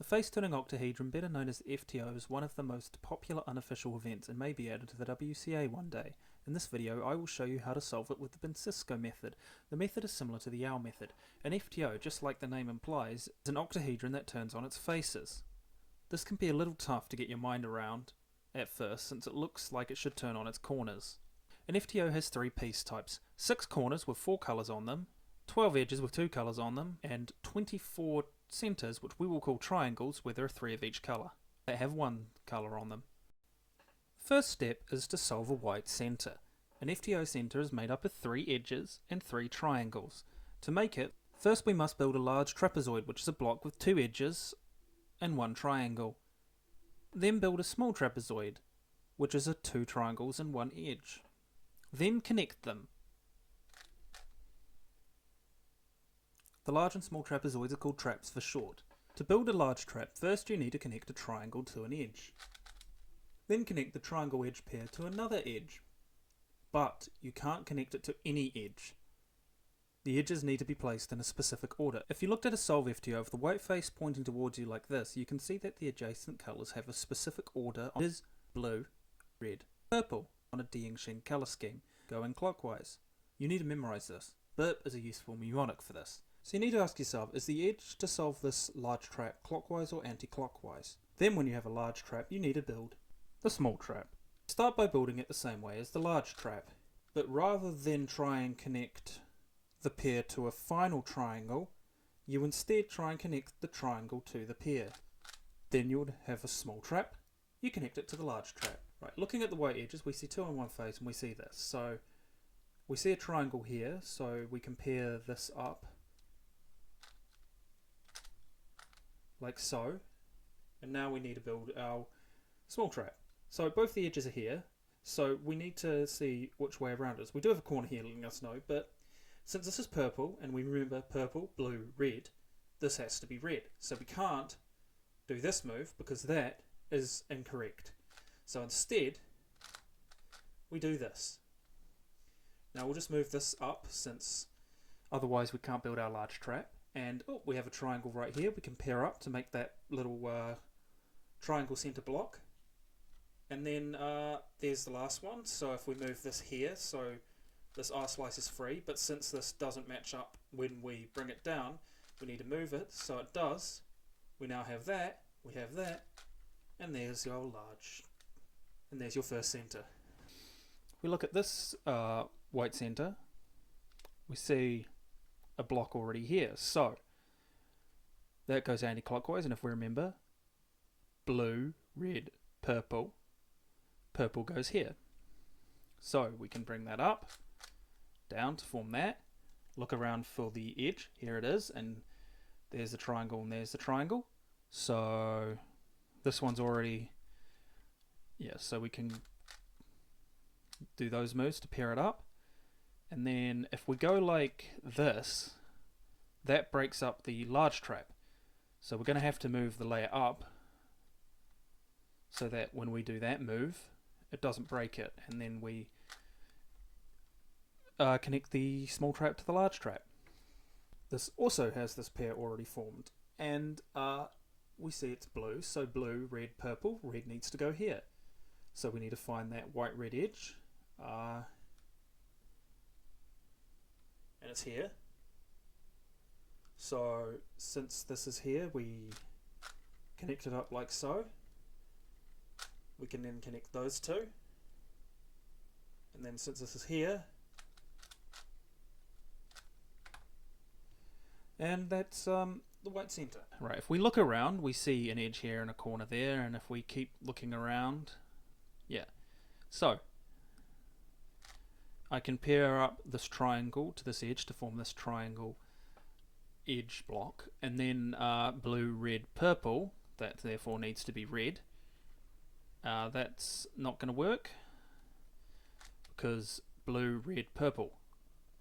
The face-turning octahedron, better known as the FTO, is one of the most popular unofficial events and may be added to the WCA one day. In this video, I will show you how to solve it with the Bencisco method. The method is similar to the OWL method. An FTO, just like the name implies, is an octahedron that turns on its faces. This can be a little tough to get your mind around at first, since it looks like it should turn on its corners. An FTO has three piece types: 6 corners with 4 colours on them, 12 edges with 2 colours on them, and 24 centres, which we will call triangles, where there are 3 of each colour. They have 1 colour on them. First step is to solve a white centre. An FTO centre is made up of 3 edges and 3 triangles. To make it, first we must build a large trapezoid, which is a block with 2 edges and 1 triangle. Then build a small trapezoid, which is 2 triangles and 1 edge. Then connect them. The large and small trapezoids are called traps for short. To build a large trap, first you need to connect a triangle to an edge. Then connect the triangle edge pair to another edge. But you can't connect it to any edge. The edges need to be placed in a specific order. If you looked at a solve FTO with the white face pointing towards you like this, you can see that the adjacent colours have a specific order. It is blue, red, purple on a Dieng colour scheme, going clockwise. You need to memorise this. Burp is a useful mnemonic for this. So you need to ask yourself, is the edge to solve this large trap clockwise or anti-clockwise? Then when you have a large trap, you need to build the small trap. Start by building it the same way as the large trap, but rather than try and connect the pair to a final triangle, you instead try and connect the triangle to the pair. Then you would have a small trap, you connect it to the large trap. Right, looking at the white edges, we see 2 on one face and we see this. So we see a triangle here, so we can pair this up like so, and now we need to build our small trap. So both the edges are here, so we need to see which way around it is. We do have a corner here letting us know, but since this is purple, and we remember purple, blue, red, this has to be red. So we can't do this move because that is incorrect. So instead, we do this. Now we'll just move this up, since otherwise we can't build our large trap. And we have a triangle right here. We can pair up to make that little triangle centre block. And then there's the last one. So if we move this here, so this R slice is free, but since this doesn't match up when we bring it down, we need to move it so it does. We now have that, we have that, and there's your large, and there's your first centre. If we look at this white centre, we see a block already here, so that goes anti-clockwise, and if we remember, blue, red, purple, purple goes here. So we can bring that up, down to form that, look around for the edge, here it is, and there's the triangle and there's the triangle. So this one's already, so we can do those moves to pair it up. And then if we go like this, that breaks up the large trap. So we're going to have to move the layer up so that when we do that move, it doesn't break it. And then we connect the small trap to the large trap. This also has this pair already formed. And we see it's blue. So blue, red, purple. Red needs to go here. So we need to find that white, red edge. And it's here. So since this is here, we connect it up like so. We can then connect those two. And then since this is here, and that's the white centre. Right, if we look around, we see an edge here and a corner there, and if we keep looking around, so I can pair up this triangle to this edge to form this triangle edge block, and then blue, red, purple, that therefore needs to be red. That's not going to work because blue, red, purple,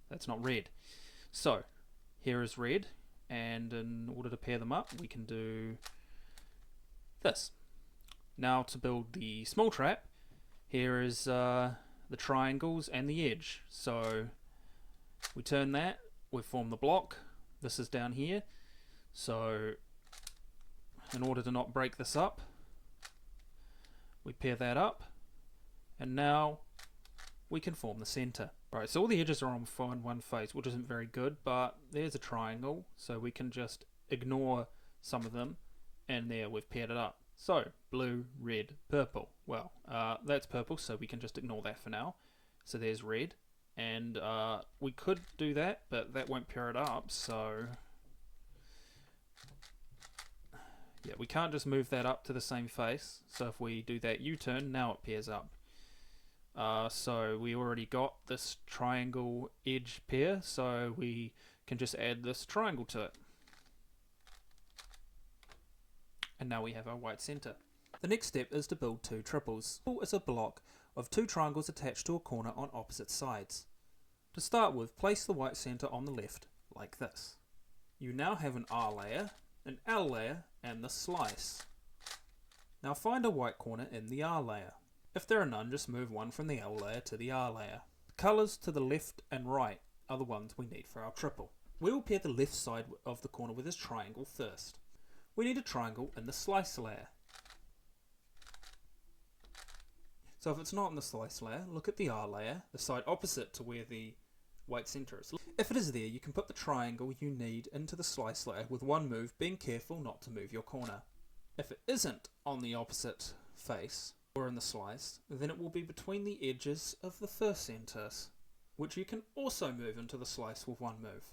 that's not red. So here is red, and in order to pair them up, we can do this. Now to build the small trap, here is the triangles and the edge. So we turn that, we form the block. This is down here. So in order to not break this up, we pair that up, and now we can form the center. Right, so all the edges are on one face, which isn't very good, but there's a triangle, so we can just ignore some of them, and there we've paired it up. So, blue, red, purple. Well, that's purple, so we can just ignore that for now. So there's red, and we could do that, but that won't pair it up, so yeah, we can't just move that up to the same face. So if we do that U-turn, now it pairs up. So we already got this triangle edge pair, so we can just add this triangle to it. And now we have our white center. The next step is to build two triples. A triple is a block of two triangles attached to a corner on opposite sides. To start with, place the white center on the left, like this. You now have an R layer, an L layer, and the slice. Now find a white corner in the R layer. If there are none, just move one from the L layer to the R layer. The colours to the left and right are the ones we need for our triple. We will pair the left side of the corner with this triangle first. We need a triangle in the slice layer. So if it's not in the slice layer, look at the R layer, the side opposite to where the white center is. If it is there, you can put the triangle you need into the slice layer with one move, being careful not to move your corner. If it isn't on the opposite face or in the slice, then it will be between the edges of the first centers, which you can also move into the slice with one move.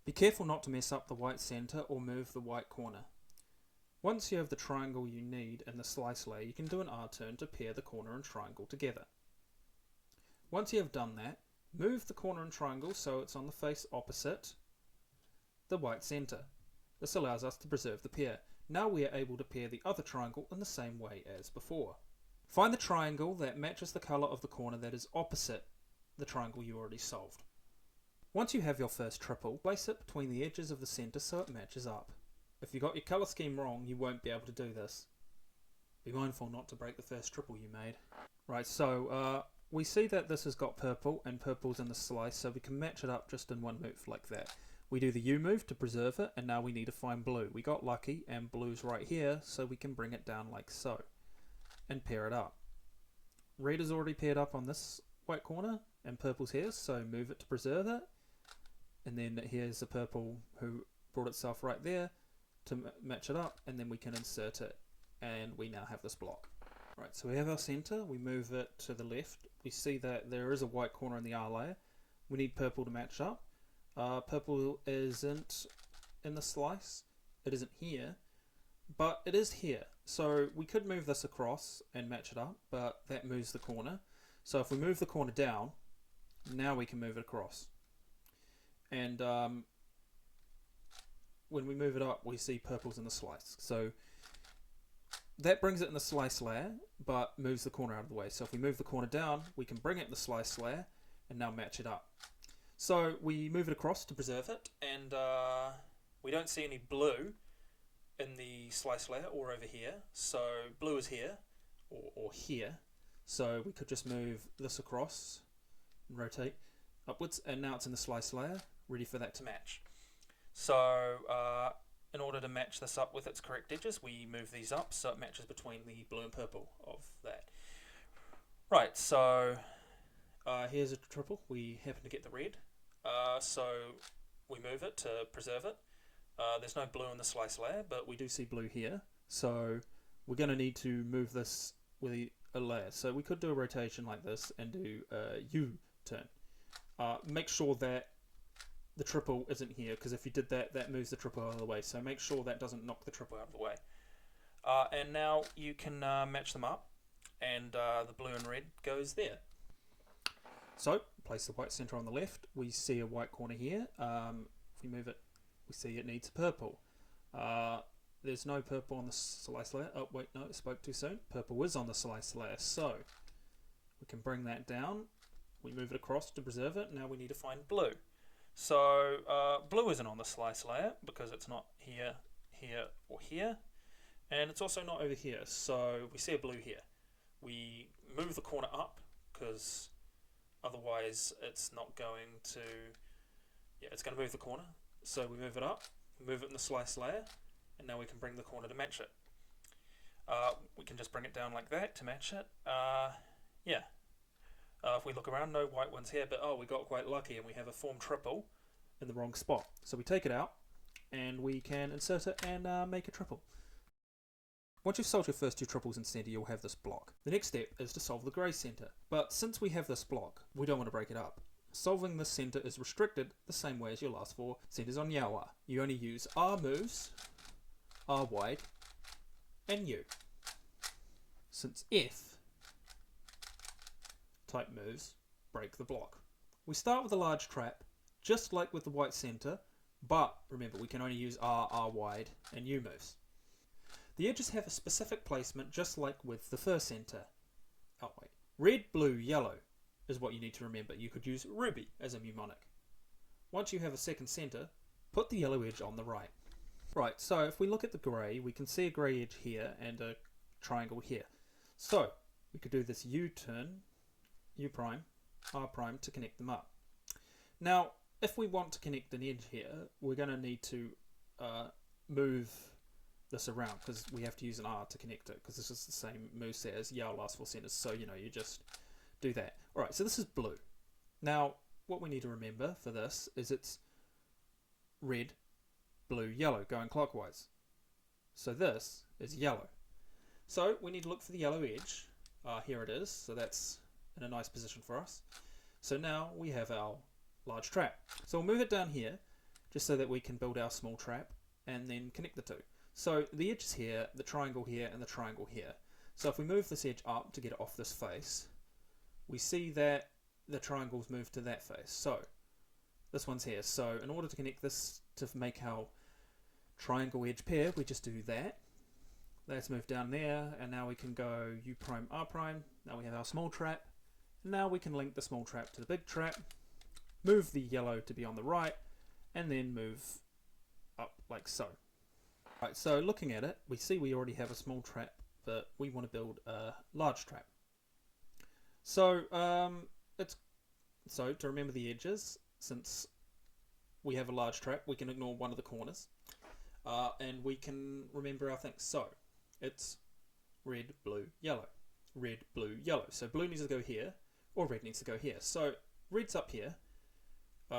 Be careful not to mess up the white center or move the white corner. Once you have the triangle you need in the slice layer, you can do an R turn to pair the corner and triangle together. Once you have done that, move the corner and triangle so it's on the face opposite the white center. This allows us to preserve the pair. Now we are able to pair the other triangle in the same way as before. Find the triangle that matches the color of the corner that is opposite the triangle you already solved. Once you have your first triple, place it between the edges of the center so it matches up. If you got your color scheme wrong, you won't be able to do this. Be mindful not to break the first triple you made. Right, so we see that this has got purple, and purple's in the slice, so we can match it up just in one move like that. We do the U move to preserve it, and now we need to find blue. We got lucky, and blue's right here, so we can bring it down like so, and pair it up. Red is already paired up on this white corner, and purple's here, so move it to preserve it. And then here's the purple who brought itself right there to match it up, and then we can insert it, and we now have this block. Right, so we have our center, we move it to the left, we see that there is a white corner in the R layer, we need purple to match up. Purple isn't in the slice, it isn't here, but it is here. So we could move this across and match it up, but that moves the corner. So if we move the corner down, now we can move it across. And when we move it up, we see purple's in the slice. So that brings it in the slice layer, but moves the corner out of the way. So if we move the corner down, we can bring it in the slice layer and now match it up. So we move it across to preserve it, and we don't see any blue in the slice layer or over here. So blue is here, or here. So we could just move this across and rotate upwards, and now it's in the slice layer, ready for that to match. So in order to match this up with its correct edges, we move these up so it matches between the blue and purple of that. Right, so here's a triple. We happen to get the red, so we move it to preserve it. There's no blue in the slice layer, but we do see blue here, so we're going to need to move this with a layer. So we could do a rotation like this and do a U-turn. Make sure that the triple isn't here, because if you did that, that moves the triple out of the way. So make sure that doesn't knock the triple out of the way. And now you can match them up, and the blue and red goes there. So place the white center on the left. We see a white corner here. If we move it, we see it needs purple. There's no purple on the slice layer. Oh wait, no, spoke too soon. Purple is on the slice layer, so we can bring that down. We move it across to preserve it. Now we need to find blue. So blue isn't on the slice layer because it's not here, here, or here, and it's also not over here. So we see a blue here. We move the corner up because otherwise it's not going to, it's going to move the corner. So we move it up, move it in the slice layer, and now we can bring the corner to match it. We can just bring it down like that to match it. Yeah. If we look around, no white ones here, but oh, we got quite lucky and we have a form triple in the wrong spot. So we take it out and we can insert it and make a triple. Once you've solved your first two triples in centre, you'll have this block. The next step is to solve the grey centre. But since we have this block, we don't want to break it up. Solving this centre is restricted the same way as your last four centres on Yao are. You only use R moves, R wide, and U. Since F type moves break the block. We start with a large trap, just like with the white centre, but remember we can only use R, R wide, and U moves. The edges have a specific placement just like with the first centre. Oh wait, red, blue, yellow is what you need to remember. You could use ruby as a mnemonic. Once you have a second centre, put the yellow edge on the right. Right, so if we look at the grey, we can see a grey edge here and a triangle here. So we could do this U-turn, U prime, R prime to connect them up. Now, if we want to connect an edge here, we're going to need to move this around because we have to use an R to connect it because this is the same moveset as Yao last four centers, so you know, you just do that. Alright, so this is blue. Now what we need to remember for this is it's red, blue, yellow going clockwise. So this is yellow. So we need to look for the yellow edge. Here it is, so that's in a nice position for us. So now we have our large trap. So we'll move it down here just so that we can build our small trap and then connect the two. So the edge is here, the triangle here, and the triangle here. So if we move this edge up to get it off this face, we see that the triangle's moved to that face. So this one's here. So in order to connect this to make our triangle edge pair, we just do that. Let's move down there, and now we can go U prime, R prime. Now we have our small trap. Now we can link the small trap to the big trap, move the yellow to be on the right, and then move up like so. Right, so looking at it, we see we already have a small trap, but we want to build a large trap. So to remember the edges, since we have a large trap, we can ignore one of the corners, and we can remember our things. So it's red, blue, yellow, red, blue, yellow. So blue needs to go here, or red needs to go here. So red's up here,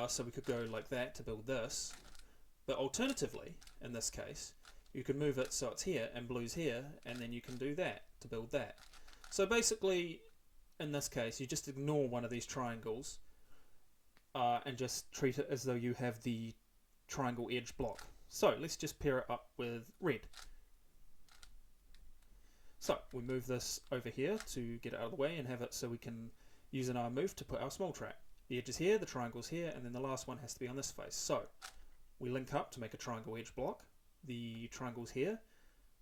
so we could go like that to build this. But alternatively, in this case, you can move it so it's here and blue's here, and then you can do that to build that. So basically, in this case, you just ignore one of these triangles and just treat it as though you have the triangle edge block. So let's just pair it up with red. So we move this over here to get it out of the way and have it so we can use an R move to put our small trap. The edge is here, the triangle's here, and then the last one has to be on this face. So we link up to make a triangle edge block. The triangle's here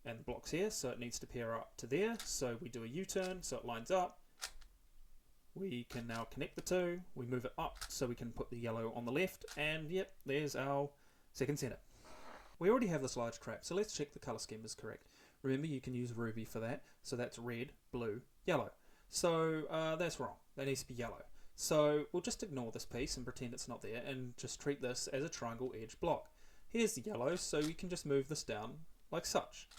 and the block's here, so it needs to pair up to there. So we do a U-turn so it lines up. We can now connect the two. We move it up so we can put the yellow on the left, and yep, there's our second centre. We already have this large trap, so let's check the colour scheme is correct. Remember, you can use ruby for that, so that's red, blue, yellow. So that's wrong. That needs to be yellow. So we'll just ignore this piece and pretend it's not there and just treat this as a triangle edge block. Here's the yellow, so we can just move this down like such.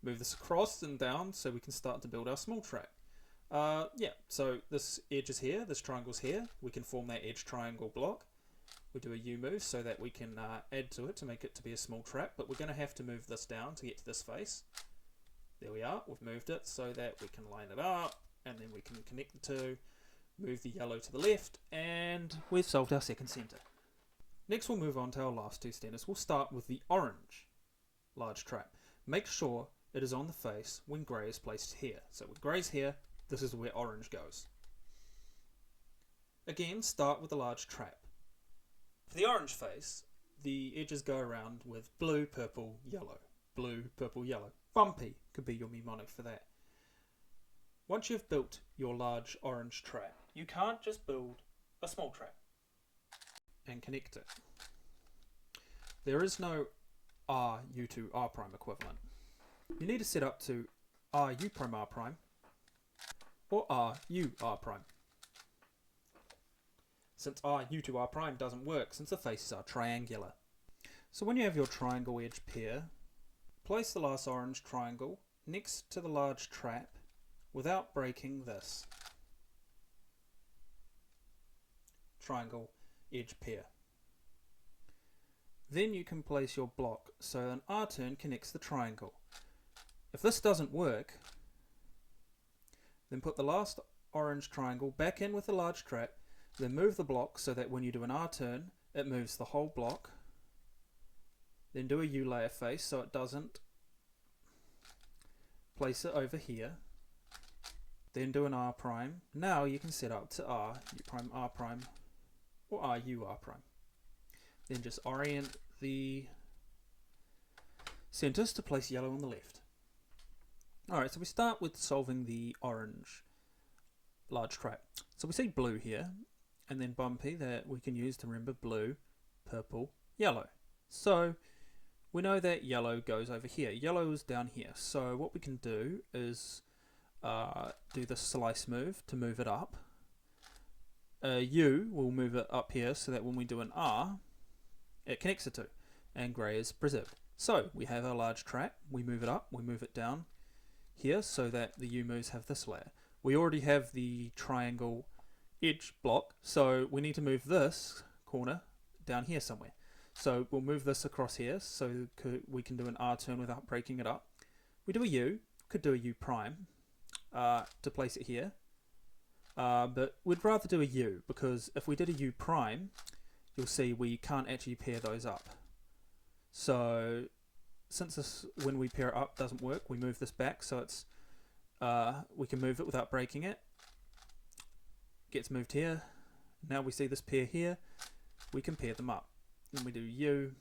Move this across and down so we can start to build our small trap. Yeah, so this edge is here, this triangle's here. We can form that edge triangle block. We do a U move so that we can add to it to make it to be a small trap, but we're going to have to move this down to get to this face. There we are, we've moved it so that we can line it up, and then we can connect the two, move the yellow to the left, and we've solved our second centre. Next we'll move on to our last two centres. We'll start with the orange large trap. Make sure it is on the face when grey is placed here. So with grey's here, this is where orange goes. Again, start with a large trap. For the orange face, the edges go around with blue, purple, yellow. Blue, purple, yellow. Bumpy could be your mnemonic for that. Once you've built your large orange trap, you can't just build a small trap and connect it. There is no R U to R prime equivalent. You need to set up to R U prime R prime or R U R prime. Since R U to R prime doesn't work since the faces are triangular. So when you have your triangle edge pair place the last orange triangle next to the large trap without breaking this triangle edge pair. Then you can place your block so an R turn connects the triangle. If this doesn't work, then put the last orange triangle back in with the large trap, then move the block so that when you do an R turn, it moves the whole block. Then do a U layer face so it doesn't. Place it over here. Then do an R prime. Now you can set up to R, U prime, R prime, or R, U, R prime. Then just orient the centers to place yellow on the left. Alright, so we start with solving the orange large trap. So we see blue here, and then bumpy that we can use to remember blue, purple, yellow. So we know that yellow goes over here. Yellow is down here. So what we can do is do the slice move to move it up. U will move it up here so that when we do an R, it connects the two, and grey is preserved. So we have our large trap, we move it up, we move it down here so that the U moves have this layer. We already have the triangle edge block, so we need to move this corner down here somewhere. So we'll move this across here so we can do an R turn without breaking it up. We do a U, could do a U prime to place it here, but we'd rather do a U because if we did a U prime, you'll see we can't actually pair those up. So since this, when we pair it up, doesn't work, we move this back so it's we can move it without breaking it. Gets moved here. Now we see this pair here. We can pair them up. Then we do U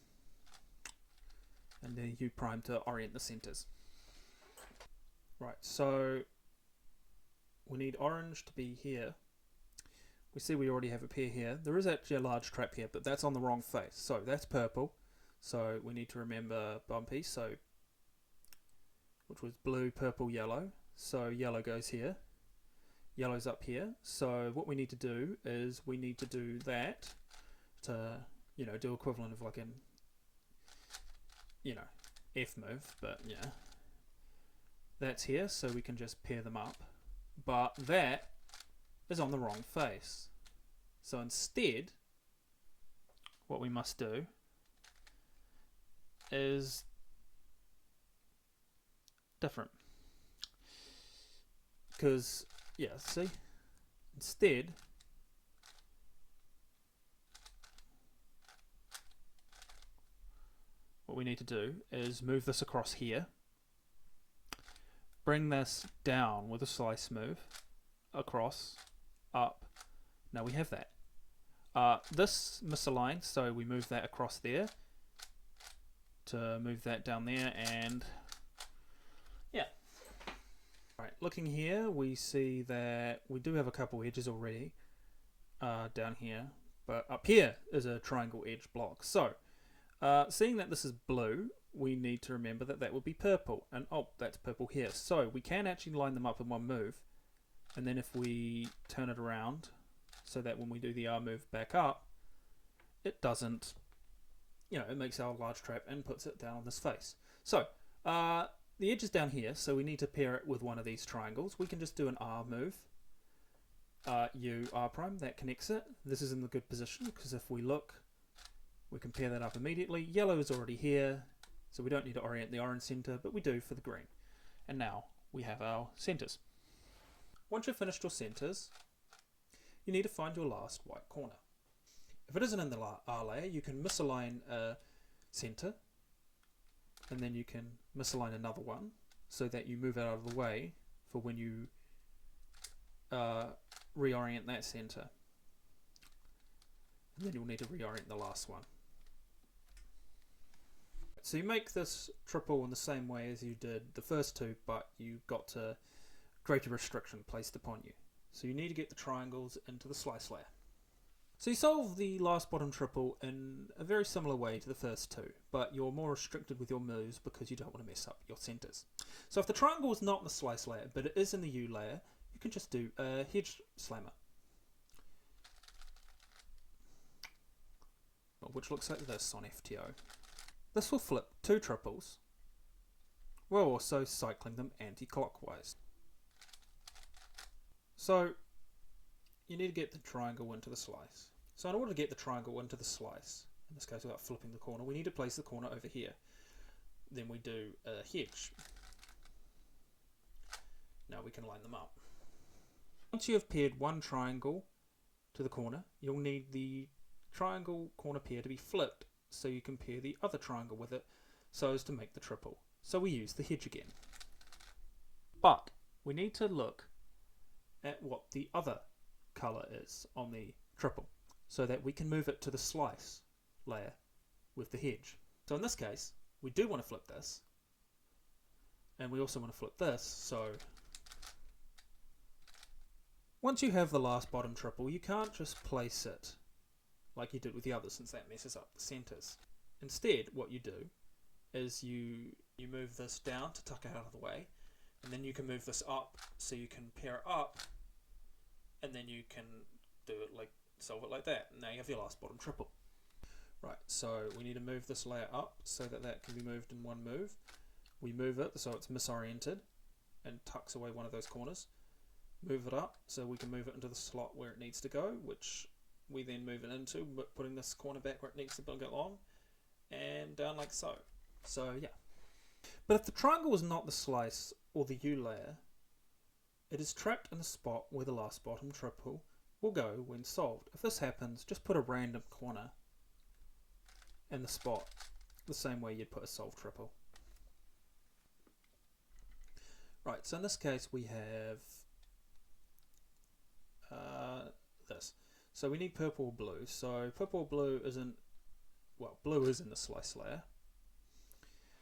and then U prime to orient the centers. Right, so we need orange to be here. We see we already have a pair here. There is actually a large trap here, but that's on the wrong face. So that's purple. So we need to remember bumpy. So which was blue, purple, yellow. So yellow goes here. Yellow's up here. So what we need to do is we need to do that to, you know, do equivalent of like an, you know, F move, but yeah. That's here, so we can just pair them up. But that is on the wrong face. So instead, what we must do is different. Because, yeah, see? Instead, what we need to do is move this across here. Bring this down with a slice move. Across, up. Now we have that. This misaligned, so we move that across there to move that down there, and yeah. Right, looking here, we see that we do have a couple edges already down here, but up here is a triangle edge block. So, seeing that this is blue, we need to remember that that would be purple, and oh, that's purple here. So we can actually line them up in one move, and then if we turn it around so that when we do the R move back up, it doesn't, you know, it makes our large trap and puts it down on this face. So the edge is down here, so we need to pair it with one of these triangles. We can just do an R move, U, R prime, that connects it. This is in the good position because if we look, we can pair that up immediately. Yellow is already here, so we don't need to orient the orange center, but we do for the green. And now we have our centers. Once you've finished your centers, you need to find your last white corner. If it isn't in the R layer, you can misalign a center, and then you can misalign another one so that you move it out of the way for when you reorient that center. And then you'll need to reorient the last one. So you make this triple in the same way as you did the first two, but you got a greater restriction placed upon you. So you need to get the triangles into the slice layer. So you solve the last bottom triple in a very similar way to the first two, but you're more restricted with your moves because you don't want to mess up your centers. So if the triangle is not in the slice layer, but it is in the U layer, you can just do a hedge slammer, which looks like this on FTO. This will flip two triples we're also cycling them anti-clockwise. So you need to get the triangle into the slice. So in order to get the triangle into the slice, in this case without flipping the corner, we need to place the corner over here. Then we do a hedge. Now we can line them up. Once you have paired one triangle to the corner, you'll need the triangle corner pair to be flipped so you can pair the other triangle with it so as to make the triple. So we use the hedge again. But we need to look at what the other colour is on the triple so that we can move it to the slice layer with the hedge. So in this case, we do want to flip this, and we also want to flip this. So once you have the last bottom triple, you can't just place it like you did with the others, since that messes up the centers. Instead, what you do is you move this down to tuck it out of the way, and then you can move this up so you can pair it up, and then you can do it like, solve it like that. And now you have your last bottom triple. Right, so we need to move this layer up so that that can be moved in one move. We move it so it's misoriented and tucks away one of those corners. Move it up so we can move it into the slot where it needs to go, which we then move it into, but putting this corner back where it needs to go along, and down like so. So yeah. But if the triangle is not the slice or the U layer, it is trapped in a spot where the last bottom triple will go when solved. If this happens, just put a random corner in the spot the same way you'd put a solved triple. Right, so in this case we have this. So we need purple or blue. So purple or blue isn't, well, blue is in the slice layer.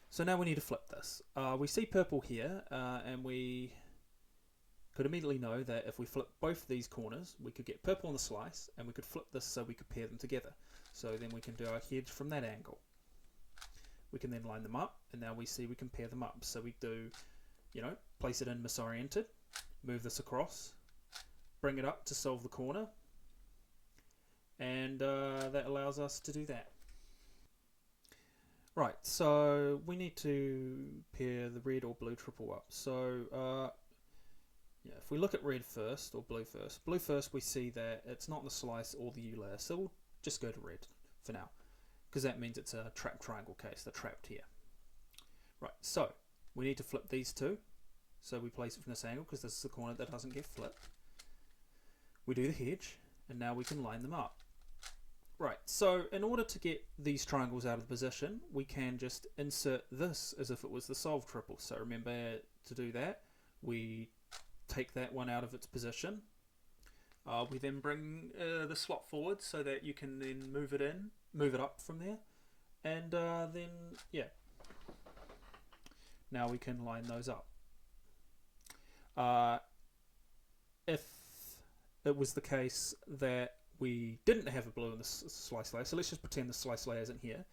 So now we need to flip this. We see purple here, and we could immediately know that if we flip both of these corners, we could get purple on the slice, and we could flip this so we could pair them together. So then we can do our hedge from that angle. We can then line them up, and now we see we can pair them up. So we do, place it in misoriented, move this across, bring it up to solve the corner, and that allows us to do that. Right, so we need to pair the red or blue triple up. So if we look at red first or blue first we see that it's not the slice or the U layer, so we'll just go to red for now, because that means it's a trapped triangle case. They're trapped here. Right, so we need to flip these two. So we place it from this angle because this is the corner that doesn't get flipped. We do the hedge, and now we can line them up. Right, so in order to get these triangles out of the position, we can just insert this as if it was the solved triple. So remember to do that. We take that one out of its position. We then bring the slot forward so that you can then move it up from there, and then now we can line those up. If it was the case that we didn't have a blue in the slice layer, so let's just pretend the slice layer isn't here,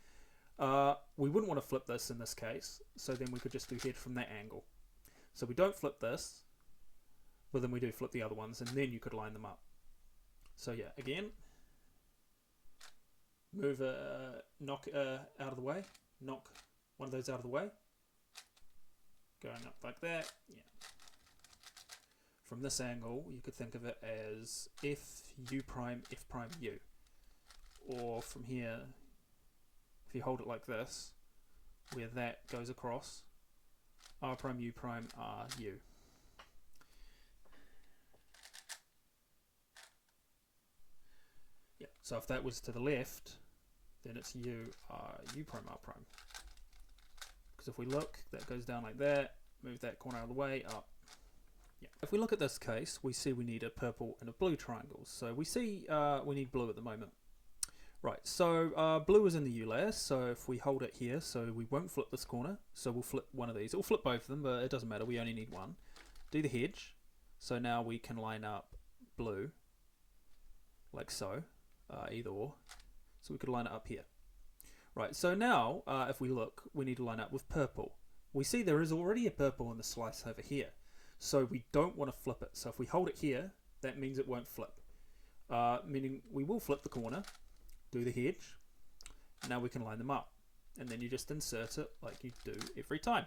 we wouldn't want to flip this in this case, so then we could just do head from that angle. So we don't flip this, but then we do flip the other ones, and then you could line them up. So yeah, again, move knock out of the way, knock one of those out of the way, going up like that. Yeah. From this angle, you could think of it as F, U prime, F prime, U. Or from here, if you hold it like this, where that goes across, R prime, U prime, R, U. Yeah. So if that was to the left, then it's U, R, U prime, R prime. Because if we look, that goes down like that, move that corner out of the way, up. Yeah. If we look at this case, we see we need a purple and a blue triangle. So we see we need blue at the moment. Right, so blue is in the U layer, so if we hold it here, so we won't flip this corner, so we'll flip one of these. We'll flip both of them, but it doesn't matter, we only need one. Do the hedge, so now we can line up blue, like so, either or. So we could line it up here. Right, so now, if we look, we need to line up with purple. We see there is already a purple in the slice over here, so we don't want to flip it. So if we hold it here, that means it won't flip, meaning we will flip the corner, do the hedge, now we can line them up, and then you just insert it like you do every time.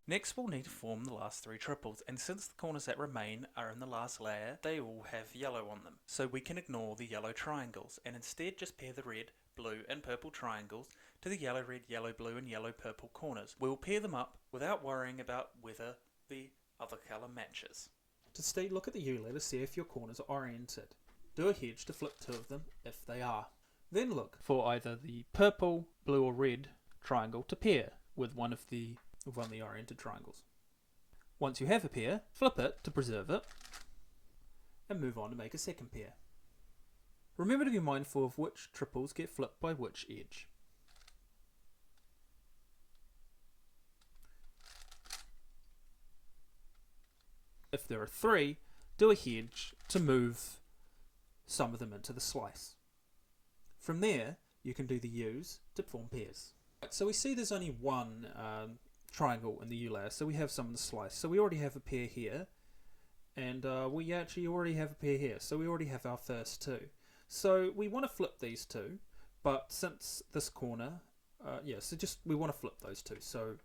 Next we'll need to form the last three triples, and since the corners that remain are in the last layer, they all have yellow on them. So we can ignore the yellow triangles and instead just pair the red, blue and purple triangles to the yellow, red, yellow, blue and yellow, purple corners. We'll pair them up without worrying about whether the other colour matches. To see, look at the U-layer to see if your corners are oriented. Do a hedge to flip two of them if they are. Then look for either the purple, blue or red triangle to pair with one of the oriented triangles. Once you have a pair, flip it to preserve it and move on to make a second pair. Remember to be mindful of which triples get flipped by which edge. If there are three, do a hedge to move some of them into the slice. From there, you can do the U's to form pairs. So we see there's only one triangle in the U layer, so we have some in the slice. So we already have a pair here, and we actually already have a pair here, so we already have our first two. So we want to flip these two, but since this corner, we want to flip those two. So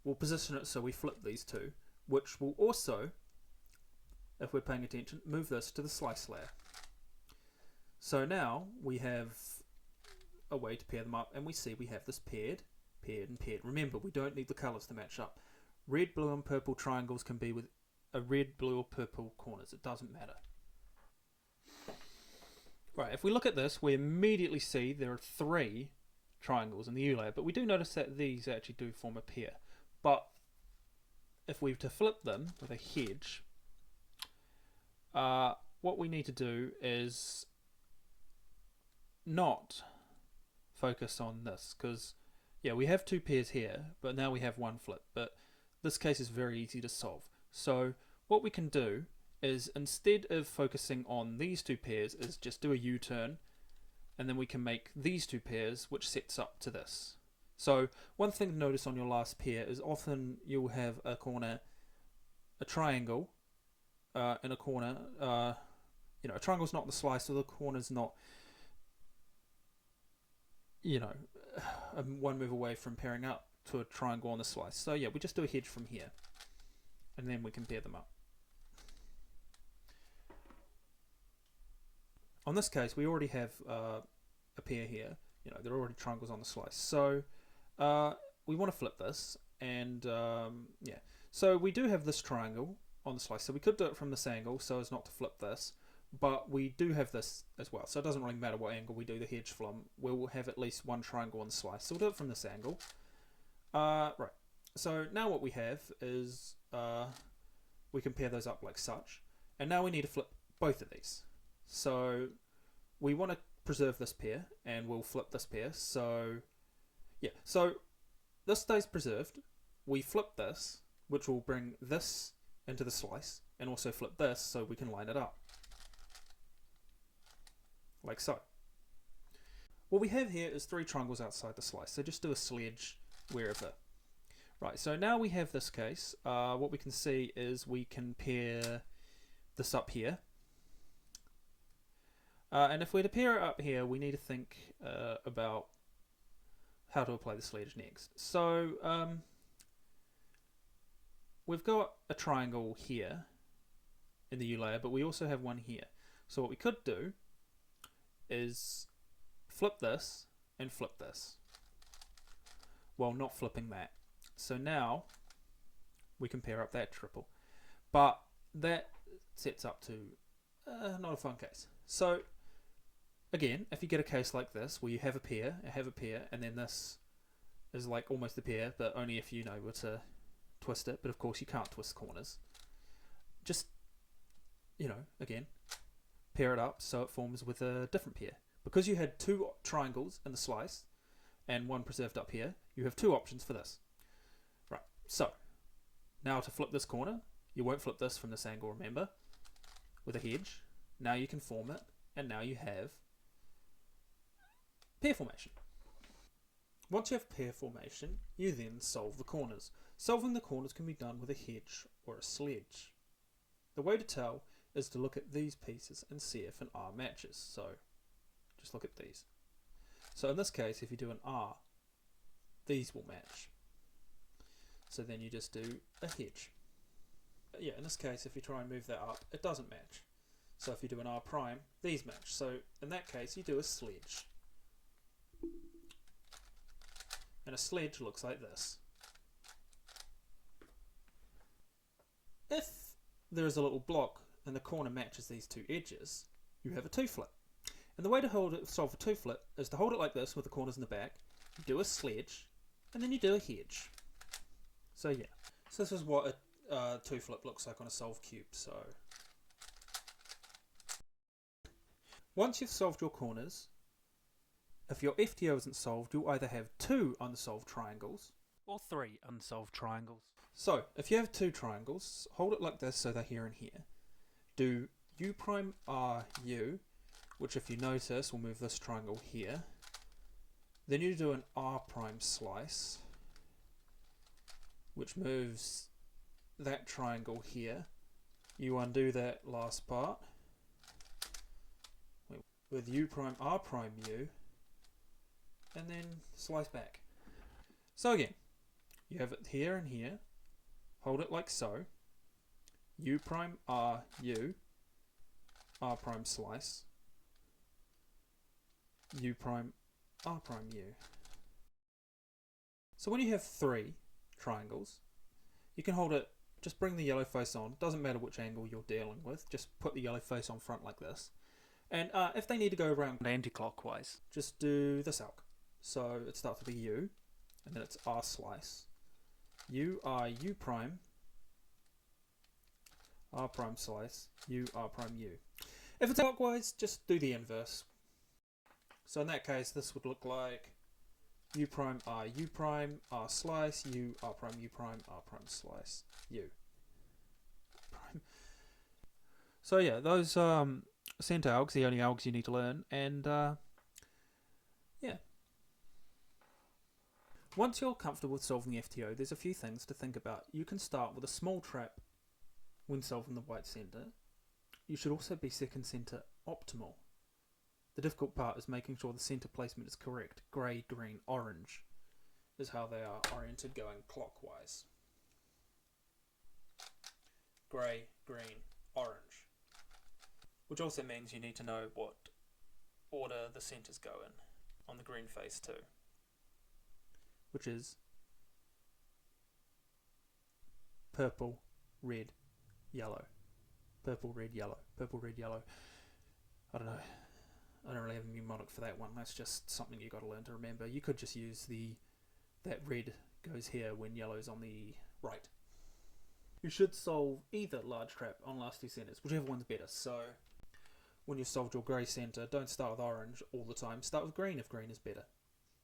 we'll position it so we flip these two, which will also, if we're paying attention, move this to the slice layer. So now we have a way to pair them up, and we see we have this paired, paired and paired. Remember, we don't need the colours to match up. Red, blue and purple triangles can be with a red, blue or purple corners. It doesn't matter. Right, if we look at this, we immediately see there are three triangles in the U layer, but we do notice that these actually do form a pair. But if we were to flip them with a hedge, what we need to do is not focus on this, because we have two pairs here, but now we have one flip, but this case is very easy to solve. So what we can do is, instead of focusing on these two pairs, is just do a U-turn, and then we can make these two pairs, which sets up to this. So one thing to notice on your last pair is often you'll have a corner, a triangle, in a corner, a triangle's not the slice, so the corner's not, one move away from pairing up to a triangle on the slice. So we just do a hedge from here, and then we can pair them up. On this case, we already have a pair here. There are already triangles on the slice. So we want to flip this, and so we do have this triangle on the slice. So we could do it from this angle so as not to flip this, but we do have this as well. So it doesn't really matter what angle we do the hedge from. We'll have at least one triangle on the slice. So we'll do it from this angle. Right. So now what we have is we can pair those up like such. And now we need to flip both of these. So we want to preserve this pair, and we'll flip this pair. So so this stays preserved. We flip this, which will bring this into the slice, and also flip this so we can line it up. Like so. What we have here is three triangles outside the slice, so just do a sledge wherever. Right, so now we have this case. What we can see is we can pair this up here. And if we're to pair it up here, we need to think about how to apply the sledge next. So we've got a triangle here in the U layer, but we also have one here. So what we could do is flip this and flip this, while not flipping that. So now we can pair up that triple, but that sets up to not a fun case. So again, if you get a case like this where you have a pair, and then this is like almost a pair, but only if you know where to twist it, but of course you can't twist corners. Just, again, pair it up so it forms with a different pair. Because you had two triangles in the slice and one preserved up here, you have two options for this. Right, so now to flip this corner, you won't flip this from this angle, remember, with a hedge. Now you can form it, and now you have pair formation. Once you have pair formation, you then solve the corners. Solving the corners can be done with a hedge or a sledge. The way to tell is to look at these pieces and see if an R matches. So just look at these. So in this case, if you do an R, these will match. So then you just do a hedge. Yeah, in this case, if you try and move that up, it doesn't match. So if you do an R prime, these match. So in that case, you do a sledge. And a sledge looks like this. If there is a little block and the corner matches these two edges, you have a two-flip. And the way to solve a two-flip is to hold it like this with the corners in the back, you do a sledge, and then you do a hedge. So yeah, so this is what a two-flip looks like on a solved cube. So once you've solved your corners, if your FTO isn't solved, you'll either have 2 unsolved triangles or 3 unsolved triangles. So if you have 2 triangles, hold it like this so they're here and here. Do U prime R U, which if you notice will move this triangle here. Then you do an R prime slice, which moves that triangle here. You undo that last part with U prime R prime U, and then slice back. So again, you have it here and here. Hold it like so. U prime R U, R prime slice, U prime R prime U. So when you have 3 triangles, you can hold it, just bring the yellow face on, doesn't matter which angle you're dealing with, just put the yellow face on front like this. And if they need to go around anti-clockwise, just do this arc. So it starts with a U, and then it's R slice, U R U prime, R prime slice, U R prime U. If it's clockwise, just do the inverse. So in that case, this would look like U prime R slice, U prime R prime slice, U prime. So yeah, those center algs, the only algs you need to learn, and yeah. Once you're comfortable with solving the FTO, there's a few things to think about. You can start with a small trap when solving the white center. You should also be second center optimal. The difficult part is making sure the center placement is correct. Grey, green, orange is how they are oriented going clockwise. Grey, green, orange. Which also means you need to know what order the centers go in on the green face too. Which is purple, red, yellow. Purple, red, yellow. Purple, red, yellow. I don't know. I don't really have a mnemonic for that one. That's just something you got to learn to remember. You could just use that red goes here when yellow's on the right. You should solve either large trap on last 2 centers, whichever one's better. So when you've solved your grey center, don't start with orange all the time. Start with green if green is better.